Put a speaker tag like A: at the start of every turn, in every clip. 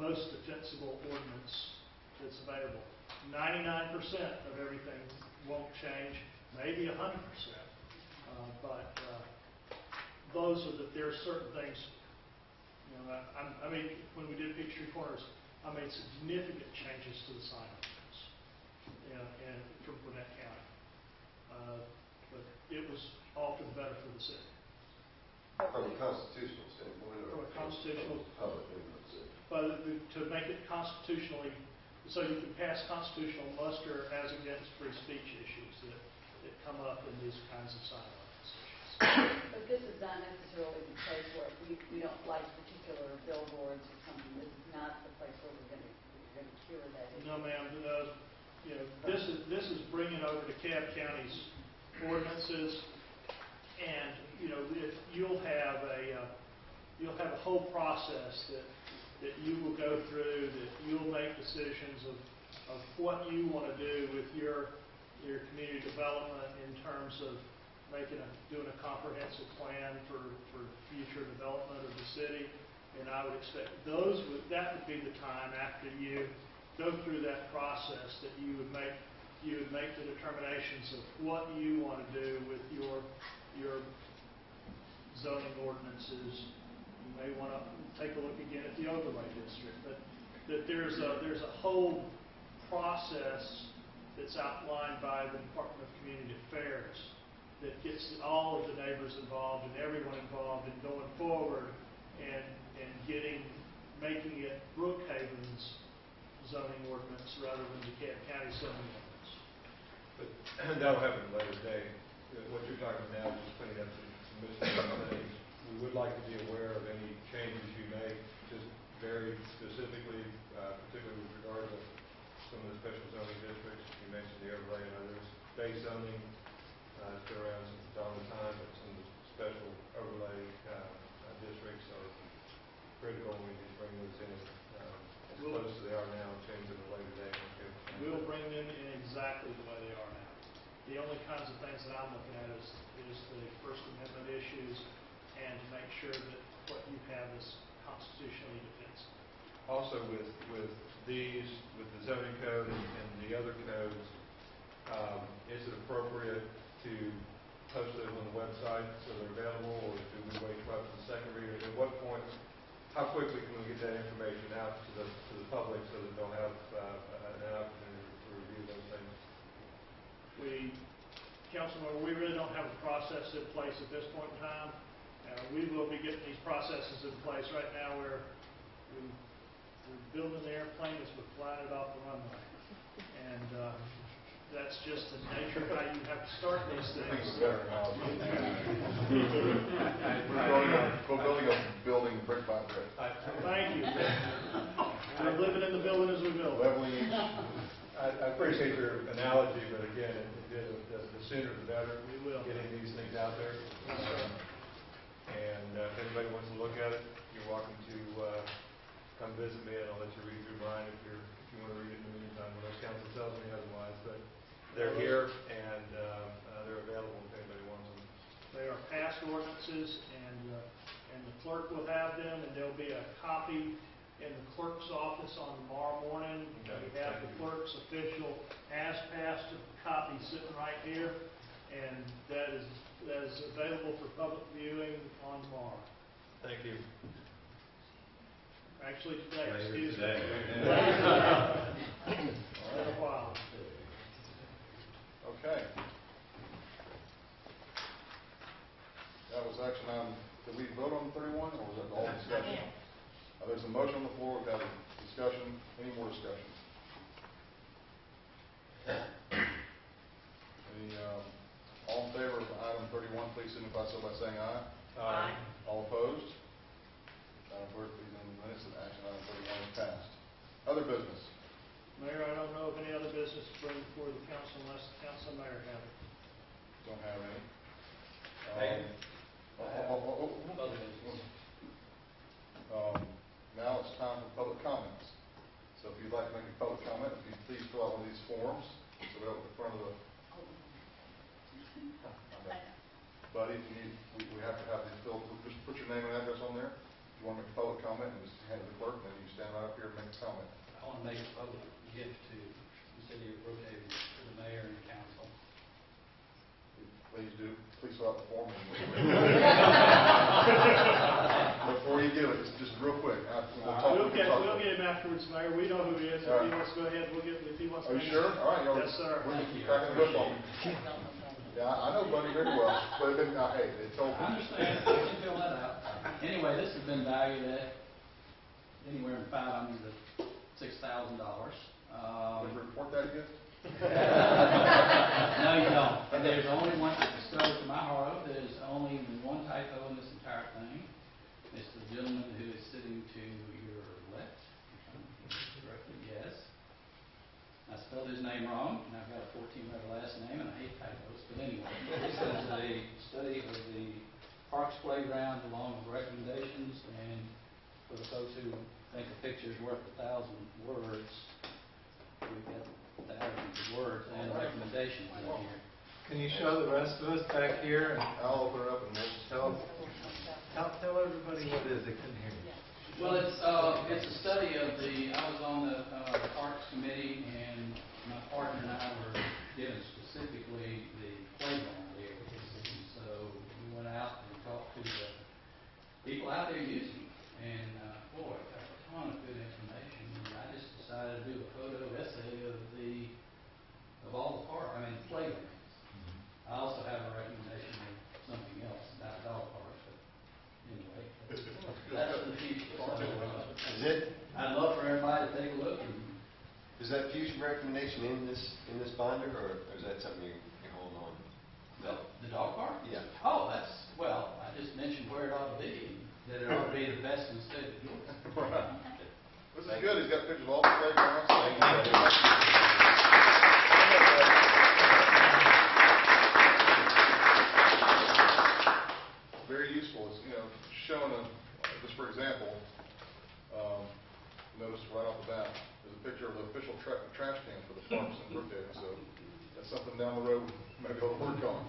A: most defensible ordinance that's available. 99% of everything won't change, maybe 100%. But there are certain things. I mean, when we did Peachtree Corners, I made significant changes to the sign ordinance, and from Gwinnett County. But it was all for the better for the city.
B: From a constitutional standpoint, or
A: from a constitutional
B: public
A: but to make it constitutionally, so you can pass constitutional muster as against free speech issues that come up in these kinds of sign ordinance issues.
C: But this is not necessarily the place where we don't like particular billboards or something. This is not the place where we're going to cure that issue.
A: No, ma'am. This is bringing over to Cobb County's ordinances, and you'll have a whole process that you will go through, that you'll make decisions of what you want to do with your community development in terms of doing a comprehensive plan for future development of the city. And I would expect that would be the time after you go through that process that you would make the determinations of what you want to do with your zoning ordinances. You may want to take a look again at the overlay district, but that there's a whole process that's outlined by the Department of Community Affairs that gets all of the neighbors involved and everyone involved in going forward and making it Brookhaven's zoning ordinance rather than DeKalb County zoning ordinance.
D: But that'll happen at a later date. What you're talking about now is just cleaning up some miscellaneous things. We would like to be aware of any changes you make, just very specifically, particularly with regard to some of the special zoning districts. You mentioned the overlay and others. Base zoning has been around since the dawn of time, but some of the special overlay districts are critical. We need to bring those in as close as they are now and change them at a later date.
A: We'll bring them in exactly the way they are now. The only kinds of things that I'm looking at is the First Amendment issues, and to make sure that what you have is constitutionally defensible.
D: Also, with the zoning code and the other codes, is it appropriate to post those on the website so they're available, or do we wait till after the second reading? At what point, how quickly can we get that information out to the public so that they'll have an opportunity to review those things?
A: Councilmember, we really don't have a process in place at this point in time. We will be getting these processes in place right now. We're building the airplane as we're flying it off the runway, and that's just the nature of how you have to start these things.
E: We're building a building brick by brick.
A: Thank you. We're living in the building as we build.
E: Leveling each.
D: I appreciate your analogy, but again, the sooner the better.
A: We will.
D: Getting these things out there. And if anybody wants to look at it, you're welcome to come visit me, and I'll let you read through mine if you want to read it in the meantime, unless council tells me otherwise. But they're here, and they're available if anybody wants them.
A: They are past ordinances, and the clerk will have them, and there'll be a copy in the clerk's office on tomorrow morning.
D: Okay.
A: We have the clerk's official as-passed copy sitting right here, and that is available for public viewing on tomorrow.
D: Thank you.
A: Actually, today. Excuse me.
E: All right.
A: Been a while.
E: Okay. That was action item. Did we vote on 31, or was that all discussion? There's a motion on the floor. We've had a discussion. Any more discussion? Any, all in favor of item 31, please signify so by saying aye.
C: Aye.
E: All opposed? Madam Clerk, please name the minutes that action item 31 is passed. Other business?
A: Mayor, I don't know of any other business to bring before the council unless the council and mayor have it.
E: Don't have any. Now it's time for public comments. So if you'd like to make a public comment, if you please fill out one of these forms. So we're up at the front of the. Buddy, if you need, we have to have these filled. Just put your name and address on there. you want to make a public comment, and just hand it to the clerk, and then you stand right up here and make a comment.
F: I want to make a public gift to the city of Brookhaven, to the mayor and the council.
E: Please do. Please fill out the form. Before you give it, just real quick.
A: We'll get him afterwards, Mayor. We know who he is. If he wants to go ahead, we'll get him. If he wants to.
E: Are you sure? All right.
A: Yes, sir.
E: Cracking the whip on me. Yeah, I know Buddy very well. But hey, they told me.
F: I understand. I can fill that out. Anyway, this has been valued at anywhere from $500 to $6,000.
E: Did you report that again?
F: No, you don't. And there's only one, I discovered to my horror, there's only one typo in this entire thing. It's the gentleman who is sitting to your left. Correctly, yes. I spelled his name wrong, and I've got a 14-letter last name, and I hate typos. But anyway, this is a study of the Parks Playground along with recommendations, and for the folks who think a picture's worth 1,000 words, we've got thousands of words and recommendations in here.
G: Can you show the rest of us back here? And
E: I'll open it up and we'll
G: tell everybody what it is. They couldn't hear you.
F: Well, it's a study of I was on the Parks Committee, and my partner and I were given specifically the playground areas. And so we went out and talked to the people out there using it. And boy, got a ton of good information. And I just decided to do a photo essay of all the playgrounds. I also have a recommendation of something else about dog parks, but anyway, that's the future.
B: Is it?
F: I'd love for everybody to take a look. And
B: Is that future recommendation in this binder, or is that something you hold on?
F: the dog park?
B: Yeah.
F: Oh, I just mentioned where it ought to be, that it ought to be the best in the state of Georgia.
E: Right. This is good. He's got pictures of all the playgrounds. Very useful. It's, showing just for example, notice right off the bat, there's a picture of the official trash can for the parks in Brookhaven. So that's something down the road we may go to work on.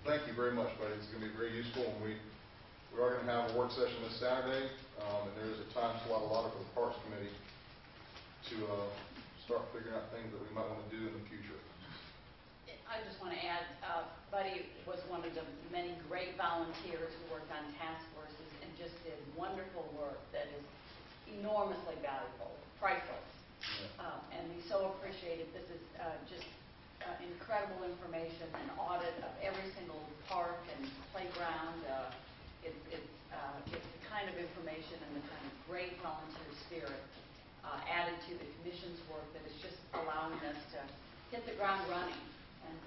E: Thank you very much, buddy. It's going to be very useful, and we are going to have a work session this Saturday, and there is a time slot allotted for the Parks Committee to start figuring out things that we might want to do in the future.
C: I just want to add, Buddy was one of the many great volunteers who worked on task forces and just did wonderful work that is enormously valuable, priceless. And we so appreciate it. This is just incredible information, an audit of every single park and playground. It's the kind of information and the kind of great volunteer spirit added to the commission's work that is just allowing us to hit the ground running and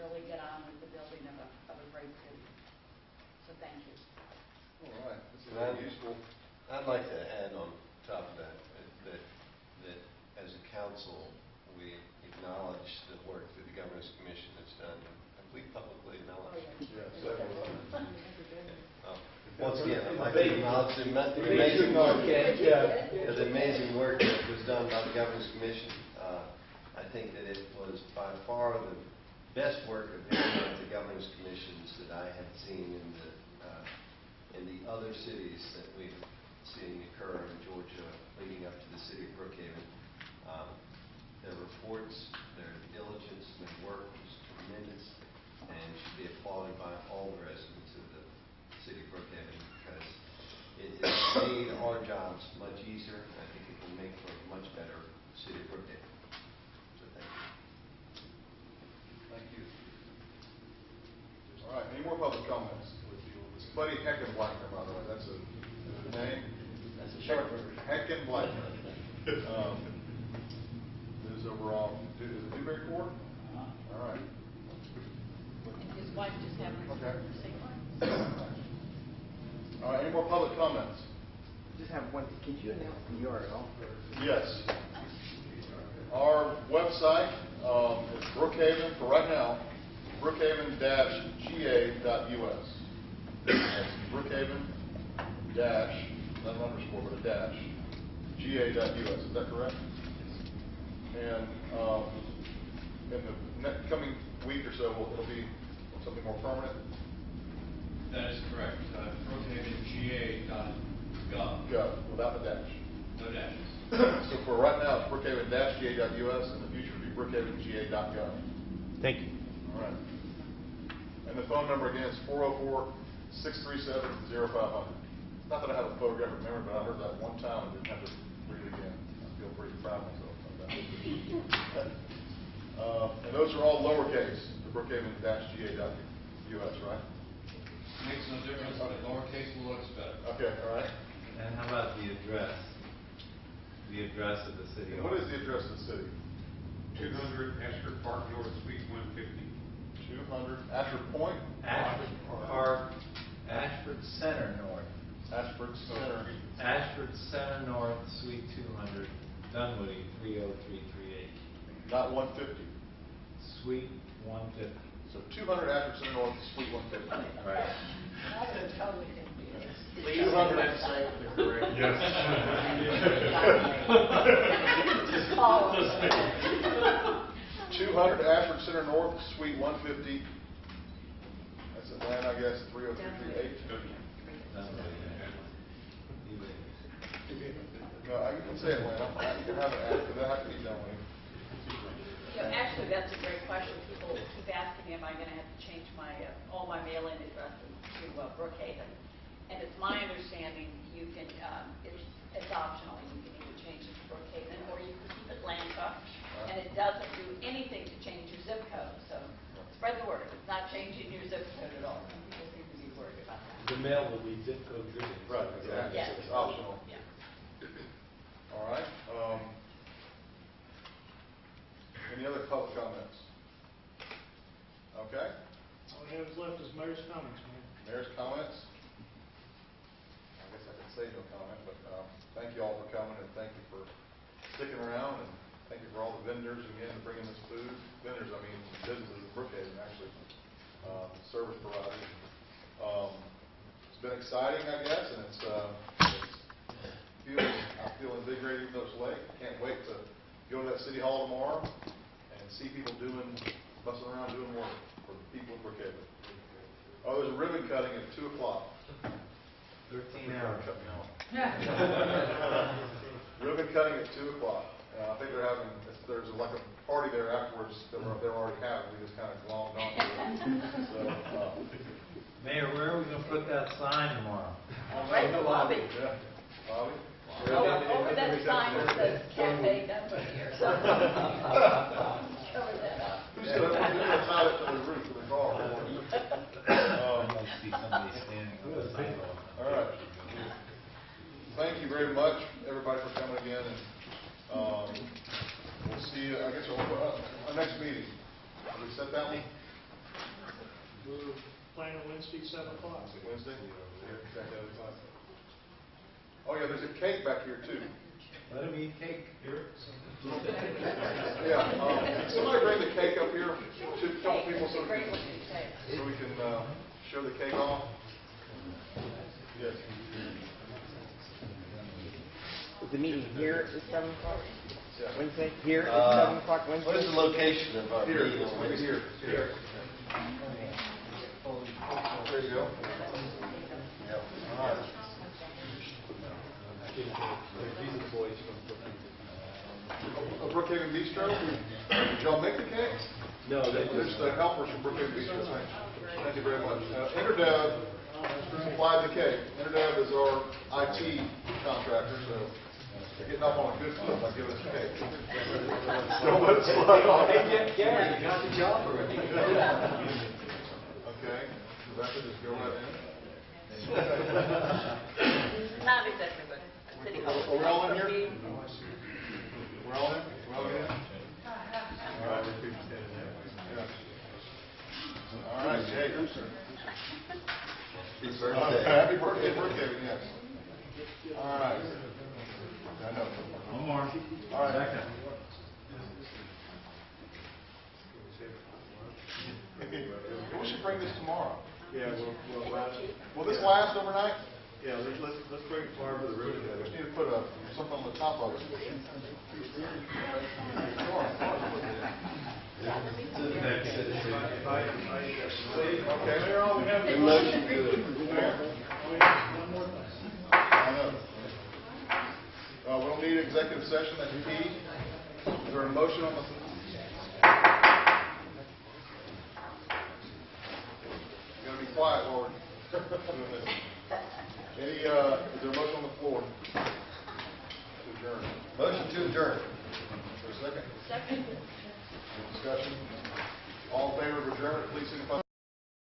C: really get on with the building of a great city. So thank you.
E: All right. This is very useful.
B: I'd like to add on top of that as a council, we acknowledge the work that the Governance Commission has done, and we publicly acknowledge it.
E: Yes, several times.
B: Once again, I'd like to acknowledge the amazing work. The amazing work that was done by the Governance Commission. I think that it was by far the best work of any of the Governance Commissions that I had seen in the other cities that we've seen occur in Georgia leading up to the city of Brookhaven. Their reports, their diligence, their work was tremendous and should be applauded by all the residents of the city of Brookhaven because it has made our jobs much easier. I think it will make for a much better city of Brookhaven. So thank you.
E: Thank you. All right. Any more public comments? It's Buddy Heckenblackner, by the way. That's a name.
F: That's a short version.
E: Heckenblackner. Lives over off, is it Newberry Court? All right.
C: And his wife just happened to
E: Okay.
C: say what?
E: All right. Any more public comments?
H: Just have one. Could you announce the URL?
E: Yes. Our website is Brookhaven, for right now, brookhaven-ga.us. That's Brookhaven- not an underscore, but a dash, ga.us. Is that correct? And in the next coming week or so, it'll be something more permanent.
I: That is correct. BrookhavenGA.gov.
E: Gov, without the dash.
I: No dashes.
E: So for right now, it's brookhaven-ga.us, and the future will be brookhaven-ga.gov.
G: Thank you.
E: All right. And the phone number again is 404-637-0500. Not that I have a photographic memory, but I heard that one time and didn't have to read it again. I feel pretty proud of myself about that. And those are all lowercase, the brookhaven-ga.us, right?
I: Makes no difference, but lowercase looks better.
E: Okay, all right.
G: And how about the address? The address of the city.
E: And what is the address of the city?
D: 200 Ashford Park North, Suite 150.
E: 200 Ashford Point?
G: Ashford Park, Ashford Center North.
E: Ashford Center.
G: Ashford Center North, Suite 200, Dunwoody, 30338.
E: Not 150.
G: Suite 150.
E: So 200 Ashford Center North, Suite 150.
G: Right.
C: That is totally confusing.
E: 200.
D: Yes.
C: Just follow us.
E: 200 Ashford Center North, Suite 150. That's Atlanta, I guess, 30338. No, you can say Atlanta. You can have an ad, but that has to be done with.
C: Actually, that's a great question. People keep asking me, am I going to have to change my all my mail-in addresses to Brookhaven? And it's my understanding you can, it's optional. You can either change it to Brookhaven or you can keep Atlanta. And it doesn't do anything to change your zip code. So spread the word. It's not changing your zip code at all. Some people seem to be worried about that.
J: The mail will be zip code driven.
E: Right, exactly.
C: Yes.
E: It's optional.
C: Yeah.
E: All right. Any other public comments? Okay.
A: All we have left is mayor's comments, man.
E: Mayor's comments? I guess I could say no comment, but thank you all for coming, and thank you for sticking around, and thank you for all the vendors, again, for bringing this food. Vendors, I mean, businesses in Brookhaven, actually, service providers. It's been exciting, I guess, and I feel invigorated even though it's late. Can't wait to go to that city hall tomorrow and see people busting around doing work for the people of Brookhaven. Oh, there's a ribbon cutting at 2 o'clock.
G: 13 hours.
E: Ribbon cutting at 2 o'clock. I think there's like a party there afterwards that they're already having. We just kind of glommed on to it. So,
G: Mayor, where are we going to put that sign tomorrow?
C: Right in the lobby.
E: yeah. Bobby?
C: Over that sign that says Cafe Dunwoody or something. Cover that up.
E: Who's going to tie it to the roof of the car?
G: I'd like to see somebody standing on the sidewalk.
E: All right. Thank you very much, everybody, for coming again. And we'll see you, I guess, our next meeting. Have we set that one?
A: We're planning Wednesday, 7 o'clock.
E: Is it Wednesday? Oh, yeah, there's a cake back here, too.
G: Let him eat cake. Here.
E: Yeah. Can somebody bring the cake up here to a couple people so we can show the cake off? Yes.
H: Is the meeting here at 7 o'clock?
E: Yeah.
H: Wednesday? Here at 7 o'clock Wednesday?
B: What is the location of our
E: Here,
B: meeting on
E: maybe
B: Wednesday?
E: here. Here. There you go.
B: Yep. All right.
E: Brookhaven Bistro? Did y'all make the cake?
J: No,
E: There's the helpers from Brookhaven Bistro. Thank you very much. Interdev supplied the cake. Interdev is our IT contractor, so they're getting off on a good foot by giving us cake. Don't let it slide off.
J: Gary, you got the job already.
E: Okay, Rebecca, just go right in.
C: Not exactly, but City Hall.
E: Are we all in here? We're all in? We're all in? All right. Yeah. All right, Jay.
B: His birthday.
E: Happy birthday, yes. All right. I know.
G: One more.
E: All right. We should bring this tomorrow.
J: Yeah,
E: Will this last overnight?
J: yeah, let's bring it far for the room.
E: We just need to put something on the top of it.
G: To the next citizen.
E: Okay.
A: Mayor, all we have is
B: Motion to
A: Mayor, all we have is one more thing.
E: I know. We don't need executive session, that's key. Is there a motion on the, you gotta be quiet, Lord. Is there a motion on the floor? To adjourn.
B: Motion to adjourn.